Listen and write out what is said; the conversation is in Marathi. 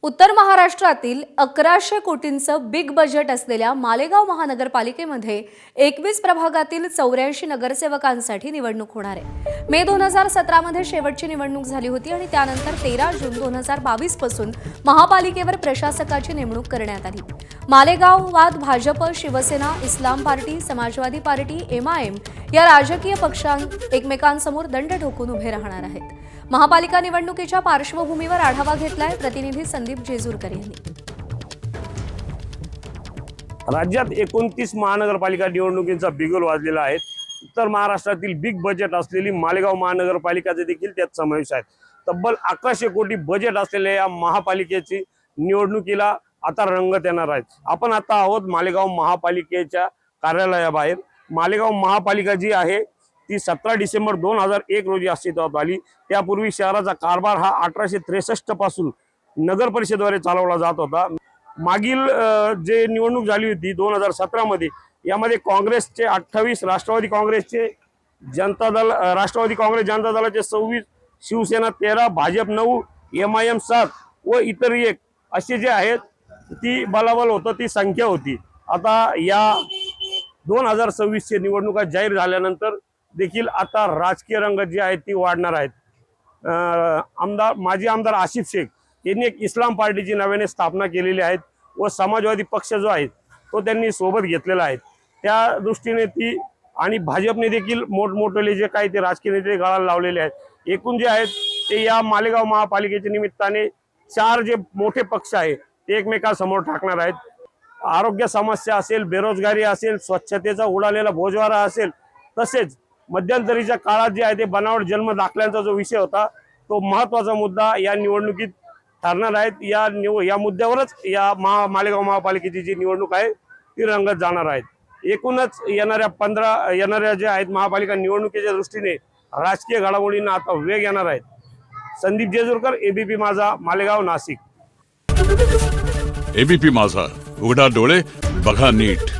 उत्तर महाराष्ट्रातील 1100 कोटींचं बिग बजेट असलेल्या मालेगाव महानगरपालिकेमध्ये 21 प्रभागातील 84 नगरसेवकांसाठी निवडणूक होणार आहे। मे 2017 मध्ये शेवटची निवडणूक झाली होती आणि त्यानंतर 13 जून 2022 पासून महापालिकेवर प्रशासकाची नेमणूक करण्यात आली। मालेगावात भाजप, शिवसेना, इस्लाम पार्टी, समाजवादी पार्टी, MIM या राजकीय पक्षांत एकमेकांसमोर दंड ठोकून उभे राहणार आहेत। महापालिका निवडणुकीच्या पार्श्वभूमीवर आढावा घेतलाय प्रतिनिधी संदीप जेजूरकर यांनी। राज्यात 29 महानगरपालिका निवडणुकींचा बिगुल वाजलेला आहे। उत्तर महाराष्ट्रातील बिग बजेट असलेली मालेगाव महानगरपालिकाचे देखील त्यात समावेश आहे। तब्बल 1100 कोटी बजेट असलेल्या या महापालिकेची निवडणुकीला आता रंगत येणार आहे। आपण आता आहोत मालेगाव महापालिकेच्या कार्यालयाबाहेर। मालेगाव महापालिका जी आहे ती 17 डिसेंबर 2001 रोजी अस्तित्वात आली। त्यापूर्वी शहराचा कारभार हा 1863 पासून नगर परिषदेद्वारे चालवला जात होता। मागील जे निवडणूक झाली होती 2017 मध्ये, यामध्ये काँग्रेसचे 28, राष्ट्रवादी काँग्रेसचे जनता दल, राष्ट्रवादी काँग्रेस जनता दलाचे 26, शिवसेना 13, भाजप 9, MIM 7 व इतर 1 असे जे आहेत ती बलाबल होतं, ती संख्या होती। आता या 2026 ची निवडणुका जाहीर झाल्यानंतर देखील आता राजकीय रंगत जी आहे ती वाढणार आहेत। माजी आमदार आसिफ शेख यांनी एक इस्लाम पार्टीची नव्याने स्थापना केलेली आहे व समाजवादी पक्ष जो आहे तो त्यांनी सोबत घेतलेला आहे। त्या दृष्टीने ती आणि भाजपने देखील मोठमोठे जे काही ते राजकीय नेते गळाला लावलेले आहेत। एकूण जे आहेत ते या मालेगाव महापालिकेच्या निमित्ताने 4 जे मोठे पक्ष आहेत ते एकमेकांसमोर टाकणार आहेत। आरोग्य समस्या असेल, बेरोजगारी असेल, स्वच्छतेचा उडालेला बोजवारा असेल, तसेच मध्यंतरीच्या काळात जे आहे ते बनावट जन्म दाखल्यांचा जो विषय होता तो महत्त्वाचा मुद्दा या निवडणुकीत ठरणार आहे। या मुद्द्यावरच या मालेगाव महापालिकेची जी निवडणूक आहे ती रंगत जाणार आहे। एकूणच येणाऱ्या जे आहेत महापालिका निवडणुकीच्या दृष्टीने राजकीय घडामोडींना आता वेग येणार आहे। संदीप जेजूरकर, ABP माझा, मालेगाव, नाशिक। ABP माझा, उघडा डोळे बघा नीट।